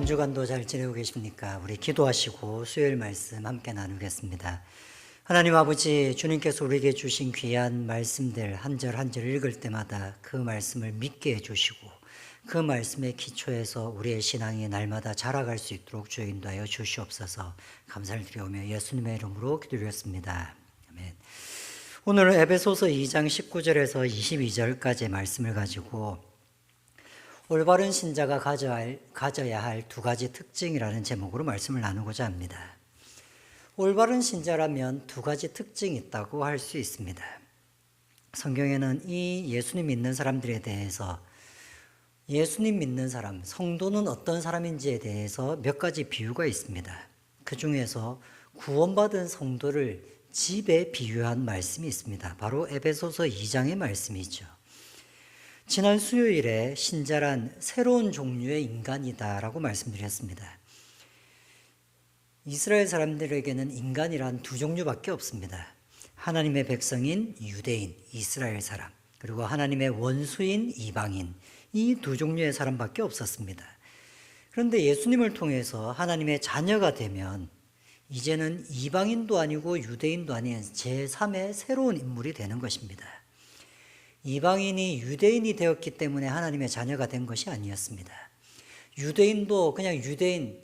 한 주간도 잘 지내고 계십니까? 우리 기도하시고 수요일 말씀 함께 나누겠습니다. 하나님 아버지, 주님께서 우리에게 주신 귀한 말씀들 한 절 한 절 읽을 때마다 그 말씀을 믿게 해주시고 그 말씀의 기초에서 우리의 신앙이 날마다 자라갈 수 있도록 주여 인도하여 주시옵소서. 감사를 드려오며 예수님의 이름으로 기도드렸습니다. 아멘. 오늘은 에베소서 2장 19절에서 22절까지의 말씀을 가지고 올바른 신자가 가져야 할 두 가지 특징이라는 제목으로 말씀을 나누고자 합니다. 올바른 신자라면 두 가지 특징이 있다고 할 수 있습니다. 성경에는 이 예수님 믿는 사람들에 대해서 예수님 믿는 사람, 성도는 어떤 사람인지에 대해서 몇 가지 비유가 있습니다. 그 중에서 구원받은 성도를 집에 비유한 말씀이 있습니다. 바로 에베소서 2장의 말씀이죠. 지난 수요일에 신자란 새로운 종류의 인간이다라고 말씀드렸습니다. 이스라엘 사람들에게는 인간이란 두 종류밖에 없습니다. 하나님의 백성인 유대인, 이스라엘 사람, 그리고 하나님의 원수인 이방인, 이 두 종류의 사람밖에 없었습니다. 그런데 예수님을 통해서 하나님의 자녀가 되면 이제는 이방인도 아니고 유대인도 아닌 제3의 새로운 인물이 되는 것입니다. 이방인이 유대인이 되었기 때문에 하나님의 자녀가 된 것이 아니었습니다. 유대인도 그냥 유대인,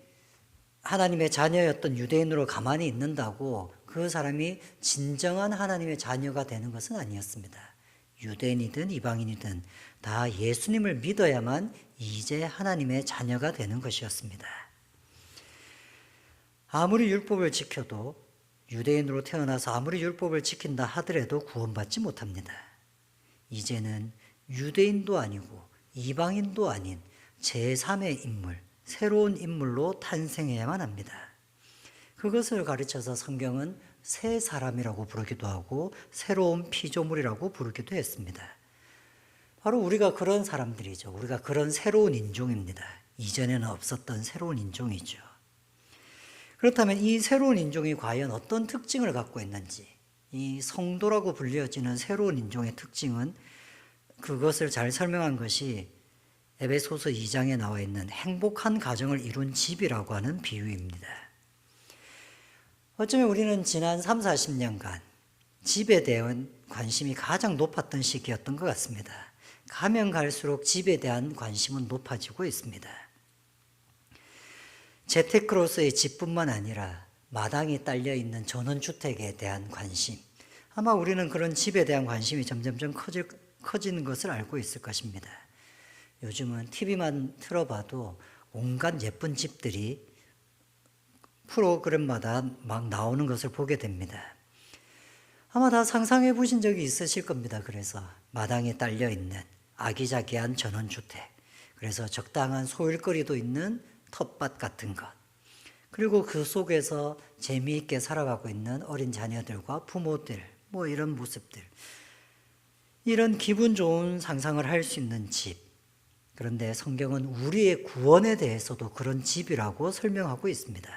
하나님의 자녀였던 유대인으로 가만히 있는다고 그 사람이 진정한 하나님의 자녀가 되는 것은 아니었습니다. 유대인이든 이방인이든 다 예수님을 믿어야만 이제 하나님의 자녀가 되는 것이었습니다. 아무리 율법을 지켜도 유대인으로 태어나서 아무리 율법을 지킨다 하더라도 구원받지 못합니다. 이제는 유대인도 아니고 이방인도 아닌 제3의 인물, 새로운 인물로 탄생해야만 합니다. 그것을 가르쳐서 성경은 새 사람이라고 부르기도 하고 새로운 피조물이라고 부르기도 했습니다. 바로 우리가 그런 사람들이죠. 우리가 그런 새로운 인종입니다. 이전에는 없었던 새로운 인종이죠. 그렇다면 이 새로운 인종이 과연 어떤 특징을 갖고 있는지, 이 성도라고 불려지는 새로운 인종의 특징은 그것을 잘 설명한 것이 에베소서 2장에 나와 있는 행복한 가정을 이룬 집이라고 하는 비유입니다. 어쩌면 우리는 지난 3, 40년간 집에 대한 관심이 가장 높았던 시기였던 것 같습니다. 가면 갈수록 집에 대한 관심은 높아지고 있습니다. 재테크로서의 집뿐만 아니라 마당이 딸려있는 전원주택에 대한 관심, 아마 우리는 그런 집에 대한 관심이 점점점 커지는 것을 알고 있을 것입니다. 요즘은 TV만 틀어봐도 온갖 예쁜 집들이 프로그램마다 막 나오는 것을 보게 됩니다. 아마 다 상상해 보신 적이 있으실 겁니다. 그래서 마당에 딸려있는 아기자기한 전원주택, 그래서 적당한 소일거리도 있는 텃밭 같은 것, 그리고 그 속에서 재미있게 살아가고 있는 어린 자녀들과 부모들, 이런 모습들, 이런 기분 좋은 상상을 할 수 있는 집. 그런데 성경은 우리의 구원에 대해서도 그런 집이라고 설명하고 있습니다.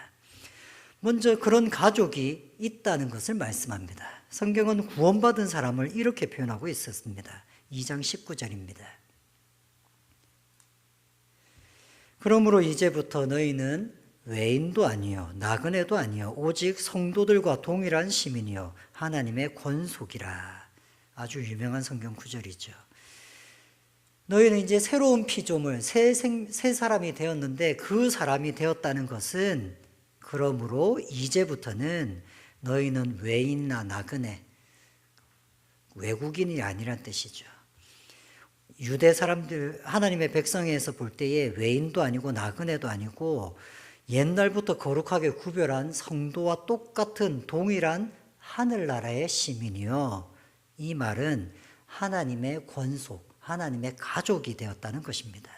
먼저 그런 가족이 있다는 것을 말씀합니다. 성경은 구원받은 사람을 이렇게 표현하고 있었습니다. 2장 19절입니다. 그러므로 이제부터 너희는 외인도 아니요 나그네도 아니요 오직 성도들과 동일한 시민이요 하나님의 권속이라. 아주 유명한 성경 구절이죠. 너희는 이제 새로운 피조물, 새 사람이 되었는데 그 사람이 되었다는 것은 그러므로 이제부터는 너희는 외인이나 나그네, 외국인이 아니란 뜻이죠. 유대 사람들, 하나님의 백성에서 볼 때에 외인도 아니고 나그네도 아니고 옛날부터 거룩하게 구별한 성도와 똑같은 동일한 하늘나라의 시민이요. 이 말은 하나님의 권속, 하나님의 가족이 되었다는 것입니다.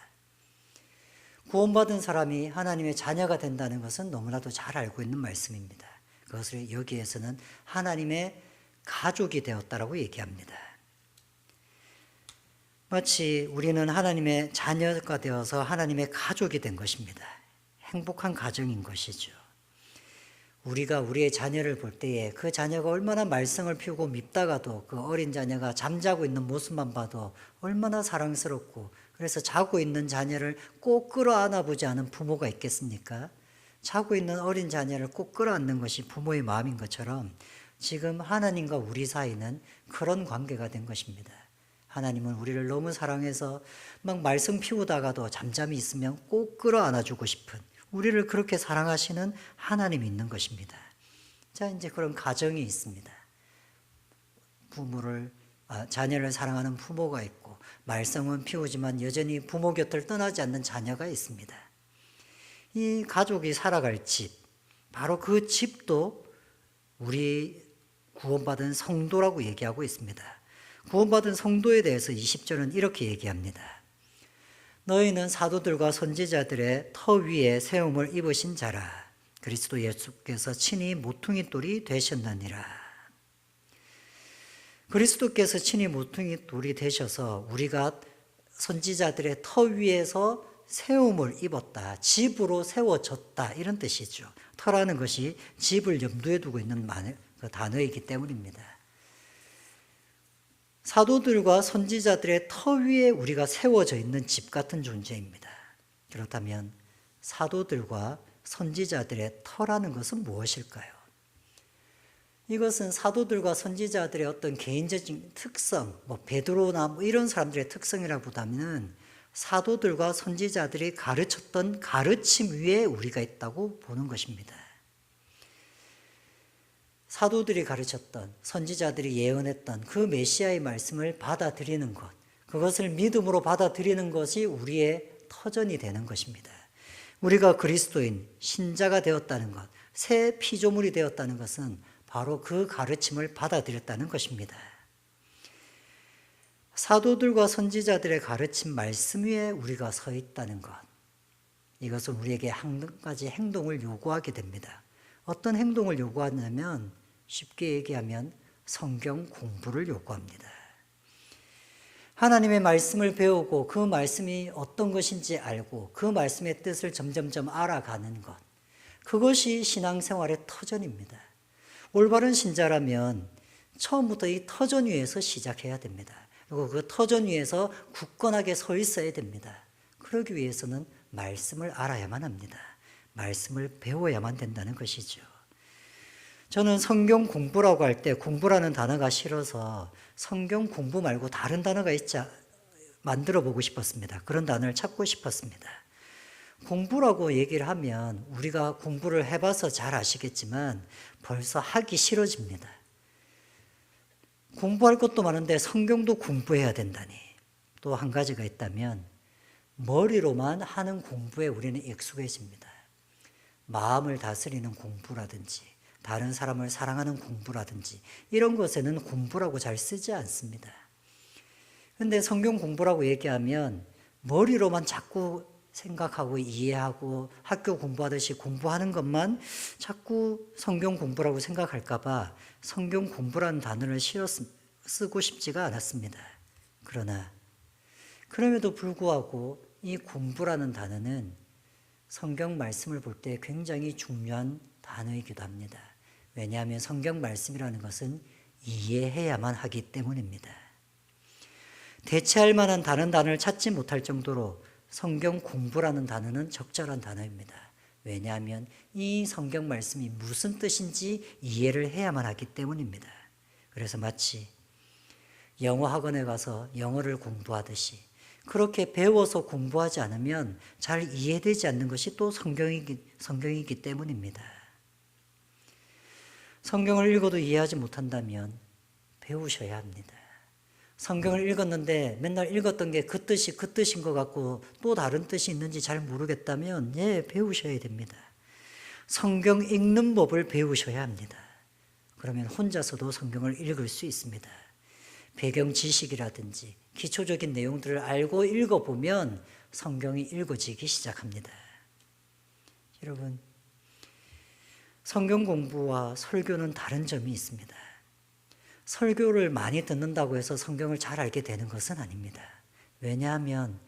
구원받은 사람이 하나님의 자녀가 된다는 것은 너무나도 잘 알고 있는 말씀입니다. 그것을 여기에서는 하나님의 가족이 되었다라고 얘기합니다. 마치 우리는 하나님의 자녀가 되어서 하나님의 가족이 된 것입니다. 행복한 가정인 것이죠. 우리가 우리의 자녀를 볼 때에 그 자녀가 얼마나 말썽을 피우고 밉다가도 그 어린 자녀가 잠자고 있는 모습만 봐도 얼마나 사랑스럽고, 그래서 자고 있는 자녀를 꼭 끌어안아 보지 않은 부모가 있겠습니까? 자고 있는 어린 자녀를 꼭 끌어안는 것이 부모의 마음인 것처럼 지금 하나님과 우리 사이는 그런 관계가 된 것입니다. 하나님은 우리를 너무 사랑해서 막 말썽 피우다가도 잠잠히 있으면 꼭 끌어안아주고 싶은, 우리를 그렇게 사랑하시는 하나님이 있는 것입니다. 자, 이제 그런 가정이 있습니다. 자녀를 사랑하는 부모가 있고, 말썽은 피우지만 여전히 부모 곁을 떠나지 않는 자녀가 있습니다. 이 가족이 살아갈 집, 바로 그 집도 우리 구원받은 성도라고 얘기하고 있습니다. 구원받은 성도에 대해서 20절은 이렇게 얘기합니다. 너희는 사도들과 선지자들의 터 위에 세움을 입으신 자라. 그리스도 예수께서 친히 모퉁이 돌이 되셨느니라. 그리스도께서 친히 모퉁이 돌이 되셔서 우리가 선지자들의 터 위에서 세움을 입었다. 집으로 세워졌다. 이런 뜻이죠. 터라는 것이 집을 염두에 두고 있는 그 단어이기 때문입니다. 사도들과 선지자들의 터 위에 우리가 세워져 있는 집 같은 존재입니다. 그렇다면 사도들과 선지자들의 터라는 것은 무엇일까요? 이것은 사도들과 선지자들의 어떤 개인적인 특성, 베드로나 이런 사람들의 특성이라보다는 사도들과 선지자들이 가르쳤던 가르침 위에 우리가 있다고 보는 것입니다. 사도들이 가르쳤던, 선지자들이 예언했던 그 메시아의 말씀을 받아들이는 것, 그것을 믿음으로 받아들이는 것이 우리의 터전이 되는 것입니다. 우리가 그리스도인, 신자가 되었다는 것, 새 피조물이 되었다는 것은 바로 그 가르침을 받아들였다는 것입니다. 사도들과 선지자들의 가르침 말씀 위에 우리가 서 있다는 것, 이것은 우리에게 한 가지 행동을 요구하게 됩니다. 어떤 행동을 요구하냐면, 쉽게 얘기하면 성경 공부를 요구합니다. 하나님의 말씀을 배우고 그 말씀이 어떤 것인지 알고 그 말씀의 뜻을 점점점 알아가는 것, 그것이 신앙생활의 터전입니다. 올바른 신자라면 처음부터 이 터전 위에서 시작해야 됩니다. 그리고 그 터전 위에서 굳건하게 서 있어야 됩니다. 그러기 위해서는 말씀을 알아야만 합니다. 말씀을 배워야만 된다는 것이죠. 저는 성경 공부라고 할 때 공부라는 단어가 싫어서 성경 공부 말고 다른 단어가 만들어 보고 싶었습니다. 그런 단어를 찾고 싶었습니다. 공부라고 얘기를 하면 우리가 공부를 해봐서 잘 아시겠지만 벌써 하기 싫어집니다. 공부할 것도 많은데 성경도 공부해야 된다니. 또 한 가지가 있다면 머리로만 하는 공부에 우리는 익숙해집니다. 마음을 다스리는 공부라든지 다른 사람을 사랑하는 공부라든지 이런 것에는 공부라고 잘 쓰지 않습니다. 그런데 성경 공부라고 얘기하면 머리로만 자꾸 생각하고 이해하고 학교 공부하듯이 공부하는 것만 자꾸 성경 공부라고 생각할까 봐 성경 공부라는 단어를 쓰고 싶지가 않았습니다. 그러나 그럼에도 불구하고 이 공부라는 단어는 성경 말씀을 볼 때 굉장히 중요한 단어이기도 합니다. 왜냐하면 성경 말씀이라는 것은 이해해야만 하기 때문입니다. 대체할 만한 다른 단어를 찾지 못할 정도로 성경 공부라는 단어는 적절한 단어입니다. 왜냐하면 이 성경 말씀이 무슨 뜻인지 이해를 해야만 하기 때문입니다. 그래서 마치 영어 학원에 가서 영어를 공부하듯이 그렇게 배워서 공부하지 않으면 잘 이해되지 않는 것이 또 성경이기 때문입니다. 성경을 읽어도 이해하지 못한다면 배우셔야 합니다. 성경을 읽었는데 맨날 읽었던 게 그 뜻인 것 같고 또 다른 뜻이 있는지 잘 모르겠다면 배우셔야 됩니다. 성경 읽는 법을 배우셔야 합니다. 그러면 혼자서도 성경을 읽을 수 있습니다. 배경 지식이라든지 기초적인 내용들을 알고 읽어보면 성경이 읽어지기 시작합니다. 여러분, 성경 공부와 설교는 다른 점이 있습니다. 설교를 많이 듣는다고 해서 성경을 잘 알게 되는 것은 아닙니다. 왜냐하면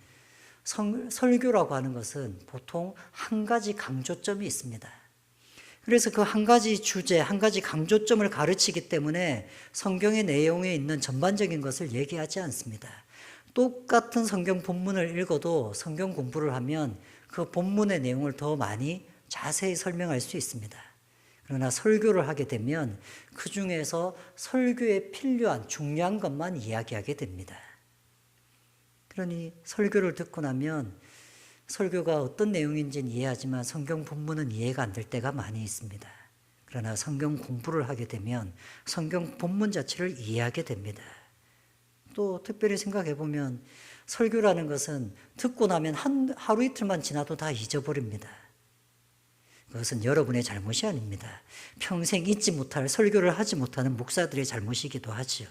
설교라고 하는 것은 보통 한 가지 강조점이 있습니다. 그래서 그 한 가지 주제, 한 가지 강조점을 가르치기 때문에 성경의 내용에 있는 전반적인 것을 얘기하지 않습니다. 똑같은 성경 본문을 읽어도 성경 공부를 하면 그 본문의 내용을 더 많이 자세히 설명할 수 있습니다. 그러나 설교를 하게 되면 그 중에서 설교에 필요한 중요한 것만 이야기하게 됩니다. 그러니 설교를 듣고 나면 설교가 어떤 내용인지는 이해하지만 성경 본문은 이해가 안 될 때가 많이 있습니다. 그러나 성경 공부를 하게 되면 성경 본문 자체를 이해하게 됩니다. 또 특별히 생각해 보면 설교라는 것은 듣고 나면 하루 이틀만 지나도 다 잊어버립니다. 그것은 여러분의 잘못이 아닙니다. 평생 잊지 못할 설교를 하지 못하는 목사들의 잘못이기도 하죠.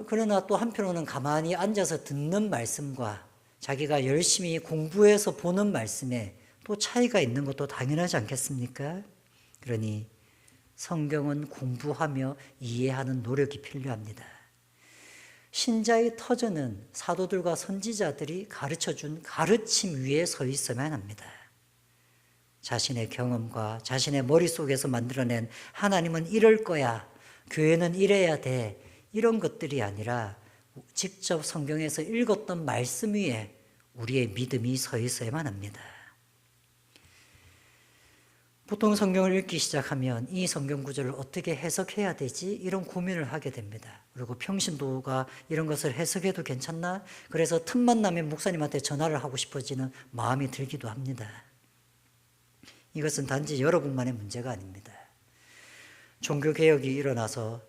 그러나 또 한편으로는 가만히 앉아서 듣는 말씀과 자기가 열심히 공부해서 보는 말씀에 또 차이가 있는 것도 당연하지 않겠습니까? 그러니 성경은 공부하며 이해하는 노력이 필요합니다. 신자의 터전은 사도들과 선지자들이 가르쳐준 가르침 위에 서 있어야만 합니다. 자신의 경험과 자신의 머릿속에서 만들어낸 하나님은 이럴 거야, 교회는 이래야 돼, 이런 것들이 아니라 직접 성경에서 읽었던 말씀 위에 우리의 믿음이 서 있어야만 합니다. 보통 성경을 읽기 시작하면 이 성경 구절을 어떻게 해석해야 되지? 이런 고민을 하게 됩니다. 그리고 평신도가 이런 것을 해석해도 괜찮나? 그래서 틈만 나면 목사님한테 전화를 하고 싶어지는 마음이 들기도 합니다. 이것은 단지 여러분만의 문제가 아닙니다. 종교개혁이 일어나서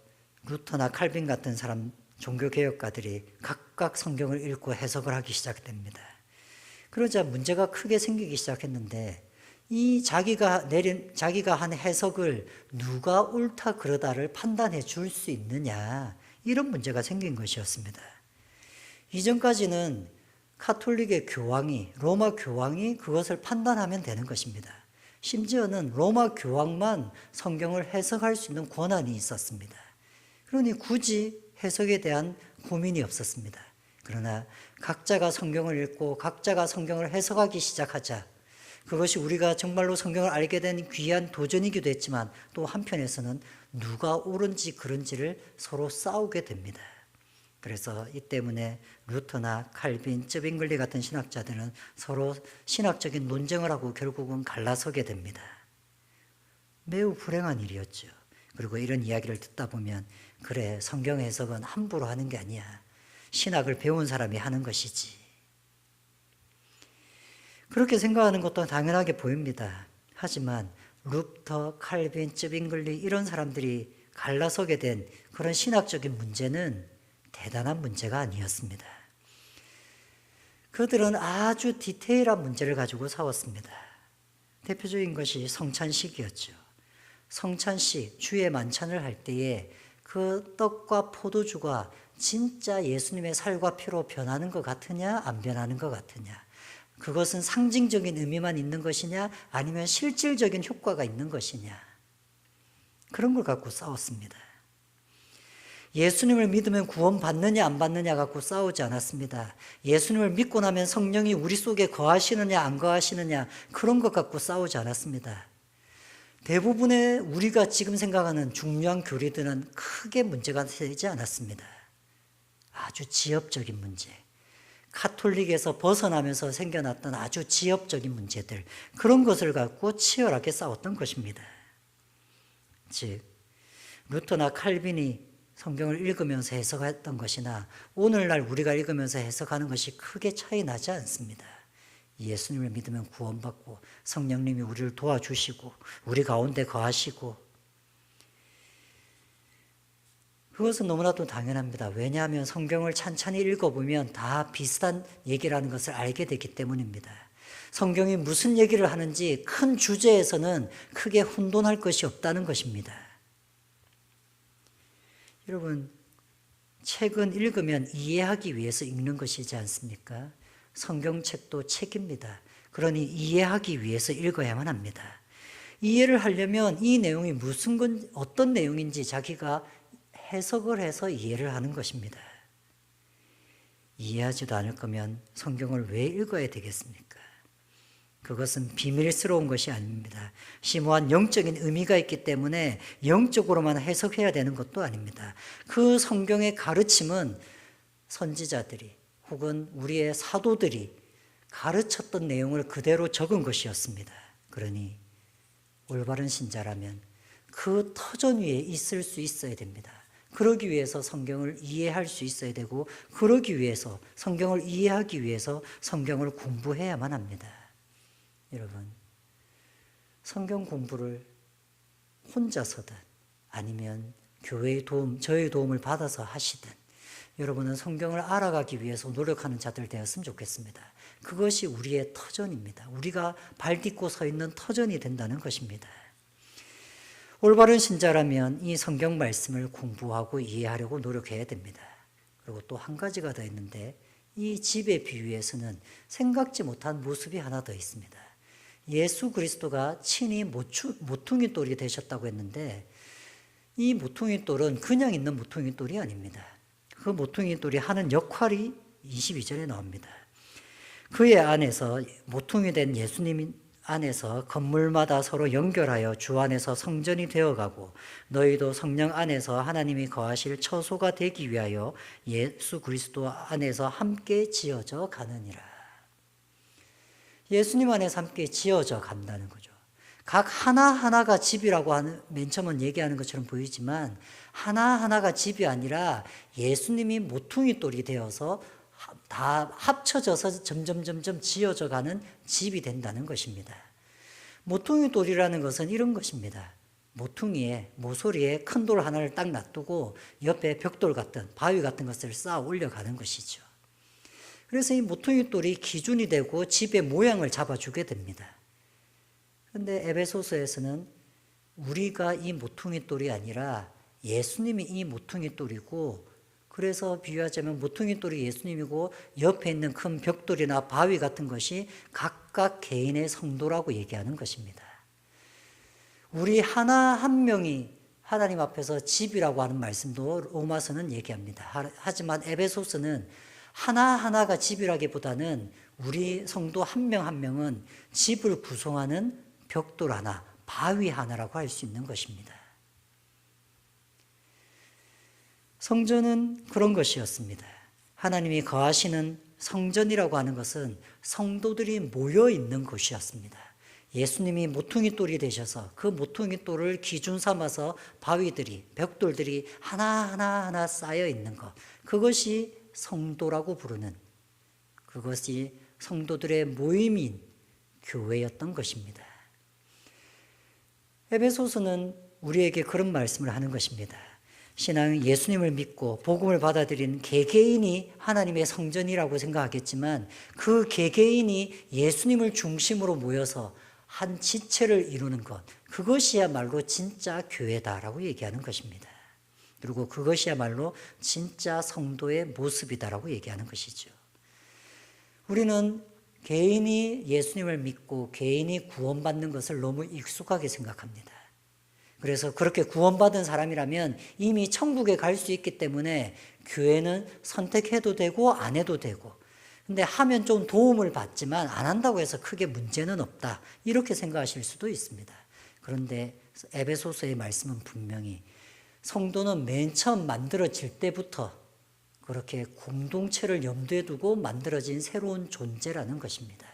루터나 칼빈 같은 사람, 종교개혁가들이 각각 성경을 읽고 해석을 하기 시작됩니다. 그러자 문제가 크게 생기기 시작했는데 이 자기가 한 해석을 누가 옳다 그러다를 판단해 줄 수 있느냐, 이런 문제가 생긴 것이었습니다. 이전까지는 카톨릭의 교황이, 로마 교황이 그것을 판단하면 되는 것입니다. 심지어는 로마 교황만 성경을 해석할 수 있는 권한이 있었습니다. 그러니 굳이 해석에 대한 고민이 없었습니다. 그러나 각자가 성경을 읽고 각자가 성경을 해석하기 시작하자 그것이 우리가 정말로 성경을 알게 된 귀한 도전이기도 했지만 또 한편에서는 누가 옳은지 그른지를 서로 싸우게 됩니다. 그래서 이 때문에 루터나 칼빈, 쯔빙글리 같은 신학자들은 서로 신학적인 논쟁을 하고 결국은 갈라서게 됩니다. 매우 불행한 일이었죠. 그리고 이런 이야기를 듣다 보면 그래, 성경 해석은 함부로 하는 게 아니야. 신학을 배운 사람이 하는 것이지. 그렇게 생각하는 것도 당연하게 보입니다. 하지만 루터, 칼빈, 쯔빙글리 이런 사람들이 갈라서게 된 그런 신학적인 문제는 대단한 문제가 아니었습니다. 그들은 아주 디테일한 문제를 가지고 싸웠습니다. 대표적인 것이 성찬식이었죠. 성찬식, 주의 만찬을 할 때에 그 떡과 포도주가 진짜 예수님의 살과 피로 변하는 것 같으냐, 안 변하는 것 같으냐. 그것은 상징적인 의미만 있는 것이냐, 아니면 실질적인 효과가 있는 것이냐. 그런 걸 갖고 싸웠습니다. 예수님을 믿으면 구원받느냐 안 받느냐 갖고 싸우지 않았습니다. 예수님을 믿고 나면 성령이 우리 속에 거하시느냐 안 거하시느냐, 그런 것 갖고 싸우지 않았습니다. 대부분의 우리가 지금 생각하는 중요한 교리들은 크게 문제가 되지 않았습니다. 아주 지엽적인 문제, 카톨릭에서 벗어나면서 생겨났던 아주 지엽적인 문제들, 그런 것을 갖고 치열하게 싸웠던 것입니다. 즉 루터나 칼빈이 성경을 읽으면서 해석했던 것이나 오늘날 우리가 읽으면서 해석하는 것이 크게 차이 나지 않습니다. 예수님을 믿으면 구원받고 성령님이 우리를 도와주시고 우리 가운데 거하시고, 그것은 너무나도 당연합니다. 왜냐하면 성경을 찬찬히 읽어보면 다 비슷한 얘기라는 것을 알게 되기 때문입니다. 성경이 무슨 얘기를 하는지 큰 주제에서는 크게 혼돈할 것이 없다는 것입니다. 여러분, 책은 읽으면 이해하기 위해서 읽는 것이지 않습니까? 성경책도 책입니다. 그러니 이해하기 위해서 읽어야만 합니다. 이해를 하려면 이 내용이 어떤 내용인지 자기가 해석을 해서 이해를 하는 것입니다. 이해하지도 않을 거면 성경을 왜 읽어야 되겠습니까? 그것은 비밀스러운 것이 아닙니다. 심오한 영적인 의미가 있기 때문에 영적으로만 해석해야 되는 것도 아닙니다. 그 성경의 가르침은 선지자들이 혹은 우리의 사도들이 가르쳤던 내용을 그대로 적은 것이었습니다. 그러니 올바른 신자라면 그 터전 위에 있을 수 있어야 됩니다. 그러기 위해서 성경을 이해할 수 있어야 되고, 그러기 위해서 성경을 이해하기 위해서 성경을 공부해야만 합니다. 여러분, 성경 공부를 혼자서든 아니면 교회의 도움, 저의 도움을 받아서 하시든 여러분은 성경을 알아가기 위해서 노력하는 자들 되었으면 좋겠습니다. 그것이 우리의 터전입니다. 우리가 발 딛고 서 있는 터전이 된다는 것입니다. 올바른 신자라면 이 성경 말씀을 공부하고 이해하려고 노력해야 됩니다. 그리고 또 한 가지가 더 있는데, 이 집의 비유에서는 생각지 못한 모습이 하나 더 있습니다. 예수 그리스도가 친히 모퉁이 돌이 되셨다고 했는데, 이 모퉁이 돌은 그냥 있는 모퉁이 돌이 아닙니다. 그 모퉁이 돌이 하는 역할이 22절에 나옵니다. 그의 안에서, 모퉁이 된 예수님 안에서 건물마다 서로 연결하여 주 안에서 성전이 되어가고, 너희도 성령 안에서 하나님이 거하실 처소가 되기 위하여 예수 그리스도 안에서 함께 지어져 가느니라. 예수님 안에서 함께 지어져 간다는 거죠. 각 하나하나가 집이라고 하는, 맨 처음은 얘기하는 것처럼 보이지만 하나하나가 집이 아니라 예수님이 모퉁이 돌이 되어서 다 합쳐져서 점점 지어져 가는 집이 된다는 것입니다. 모퉁이 돌이라는 것은 이런 것입니다. 모퉁이에, 모서리에 큰 돌 하나를 딱 놔두고 옆에 벽돌 같은, 바위 같은 것을 쌓아 올려가는 것이죠. 그래서 이 모퉁이 돌이 기준이 되고 집의 모양을 잡아주게 됩니다. 그런데 에베소서에서는 우리가 이 모퉁이 돌이 아니라 예수님이 이 모퉁이 돌이고, 그래서 비유하자면 모퉁이 돌이 예수님이고 옆에 있는 큰 벽돌이나 바위 같은 것이 각각 개인의 성도라고 얘기하는 것입니다. 우리 하나 한 명이 하나님 앞에서 집이라고 하는 말씀도 로마서는 얘기합니다. 하지만 에베소서는 하나하나가 집이라기보다는 우리 성도 한 명 한 명은 집을 구성하는 벽돌 하나, 바위 하나라고 할 수 있는 것입니다. 성전은 그런 것이었습니다. 하나님이 거하시는 성전이라고 하는 것은 성도들이 모여 있는 곳이었습니다. 예수님이 모퉁이 돌이 되셔서 그 모퉁이 돌을 기준 삼아서 바위들이, 벽돌들이 하나하나 쌓여 있는 것, 그것이 성도라고 부르는, 그것이 성도들의 모임인 교회였던 것입니다. 에베소서는 우리에게 그런 말씀을 하는 것입니다. 신앙은 예수님을 믿고 복음을 받아들인 개개인이 하나님의 성전이라고 생각하겠지만, 그 개개인이 예수님을 중심으로 모여서 한 지체를 이루는 것, 그것이야말로 진짜 교회다라고 얘기하는 것입니다. 그리고 그것이야말로 진짜 성도의 모습이다라고 얘기하는 것이죠. 우리는 개인이 예수님을 믿고 개인이 구원받는 것을 너무 익숙하게 생각합니다. 그래서 그렇게 구원받은 사람이라면 이미 천국에 갈 수 있기 때문에 교회는 선택해도 되고 안 해도 되고, 근데 하면 좀 도움을 받지만 안 한다고 해서 크게 문제는 없다, 이렇게 생각하실 수도 있습니다. 그런데 에베소서의 말씀은 분명히 성도는 맨 처음 만들어질 때부터 그렇게 공동체를 염두에 두고 만들어진 새로운 존재라는 것입니다.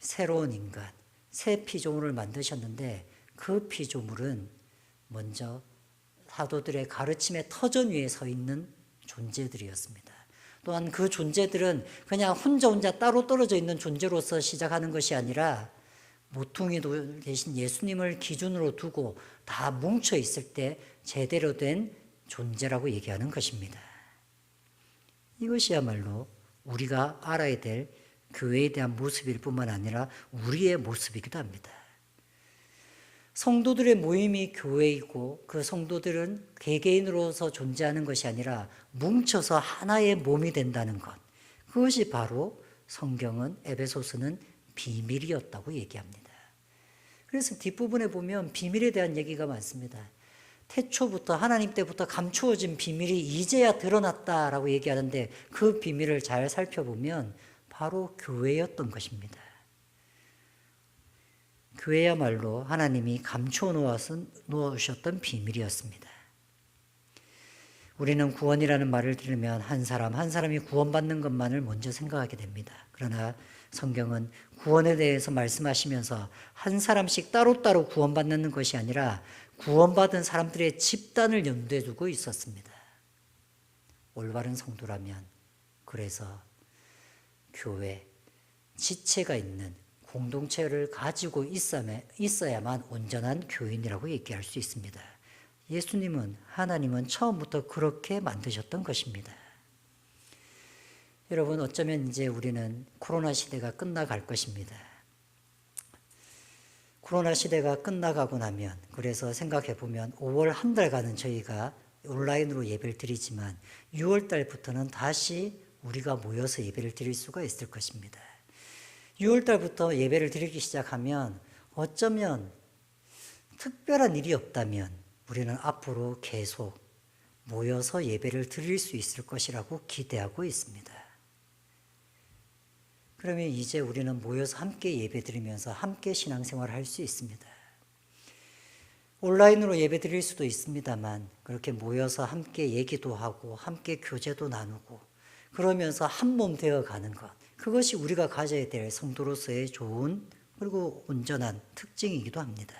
새로운 인간, 새 피조물을 만드셨는데 그 피조물은 먼저 사도들의 가르침의 터전 위에 서 있는 존재들이었습니다. 또한 그 존재들은 그냥 혼자 따로 떨어져 있는 존재로서 시작하는 것이 아니라 모퉁이 돌 대신 예수님을 기준으로 두고 다 뭉쳐 있을 때 제대로 된 존재라고 얘기하는 것입니다. 이것이야말로 우리가 알아야 될 교회에 대한 모습일 뿐만 아니라 우리의 모습이기도 합니다. 성도들의 모임이 교회이고 그 성도들은 개개인으로서 존재하는 것이 아니라 뭉쳐서 하나의 몸이 된다는 것, 그것이 바로 성경은, 에베소서는 비밀이었다고 얘기합니다. 그래서 뒷부분에 보면 비밀에 대한 얘기가 많습니다. 태초부터, 하나님 때부터 감추어진 비밀이 이제야 드러났다라고 얘기하는데, 그 비밀을 잘 살펴보면 바로 교회였던 것입니다. 교회야말로 하나님이 감추어 놓으셨던 비밀이었습니다. 우리는 구원이라는 말을 들으면 한 사람 한 사람이 구원받는 것만을 먼저 생각하게 됩니다. 그러나 성경은 구원에 대해서 말씀하시면서 한 사람씩 따로따로 구원받는 것이 아니라 구원받은 사람들의 집단을 염두에 두고 있었습니다. 올바른 성도라면 그래서 교회, 지체가 있는 공동체를 가지고 있어야만 온전한 교인이라고 얘기할 수 있습니다. 예수님은, 하나님은 처음부터 그렇게 만드셨던 것입니다. 여러분, 어쩌면 이제 우리는 코로나 시대가 끝나갈 것입니다. 코로나 시대가 끝나가고 나면, 그래서 생각해 보면 5월 한 달간은 저희가 온라인으로 예배를 드리지만 6월 달부터는 다시 우리가 모여서 예배를 드릴 수가 있을 것입니다. 6월 달부터 예배를 드리기 시작하면 어쩌면 특별한 일이 없다면 우리는 앞으로 계속 모여서 예배를 드릴 수 있을 것이라고 기대하고 있습니다. 그러면 이제 우리는 모여서 함께 예배 드리면서 함께 신앙생활을 할 수 있습니다. 온라인으로 예배 드릴 수도 있습니다만 그렇게 모여서 함께 얘기도 하고 함께 교제도 나누고 그러면서 한 몸 되어가는 것, 그것이 우리가 가져야 될 성도로서의 좋은 그리고 온전한 특징이기도 합니다.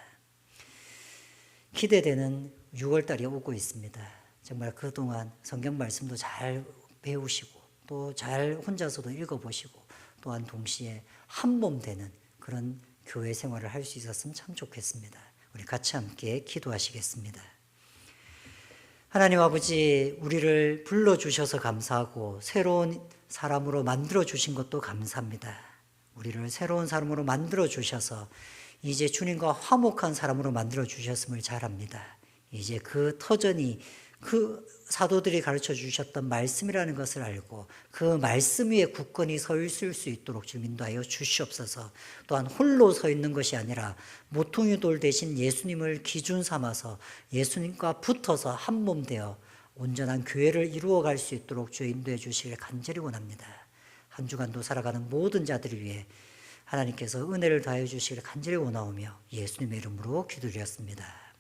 기대되는 6월달이 오고 있습니다. 정말 그동안 성경 말씀도 잘 배우시고 또 잘 혼자서도 읽어보시고 또한 동시에 한 몸 되는 그런 교회 생활을 할 수 있었으면 참 좋겠습니다. 우리 같이 함께 기도하시겠습니다. 하나님 아버지, 우리를 불러주셔서 감사하고 새로운 사람으로 만들어주신 것도 감사합니다. 우리를 새로운 사람으로 만들어주셔서 이제 주님과 화목한 사람으로 만들어주셨음을 잘 압니다. 이제 그 터전이 그 사도들이 가르쳐 주셨던 말씀이라는 것을 알고 그 말씀 위에 굳건히 서 있을 수 있도록 주님 인도하여 주시옵소서. 또한 홀로 서 있는 것이 아니라 모퉁이 돌 대신 예수님을 기준 삼아서 예수님과 붙어서 한 몸 되어 온전한 교회를 이루어갈 수 있도록 주여 인도해 주시길 간절히 원합니다. 한 주간도 살아가는 모든 자들을 위해 하나님께서 은혜를 다해 주시길 간절히 원하오며 예수님의 이름으로 기도드렸습니다.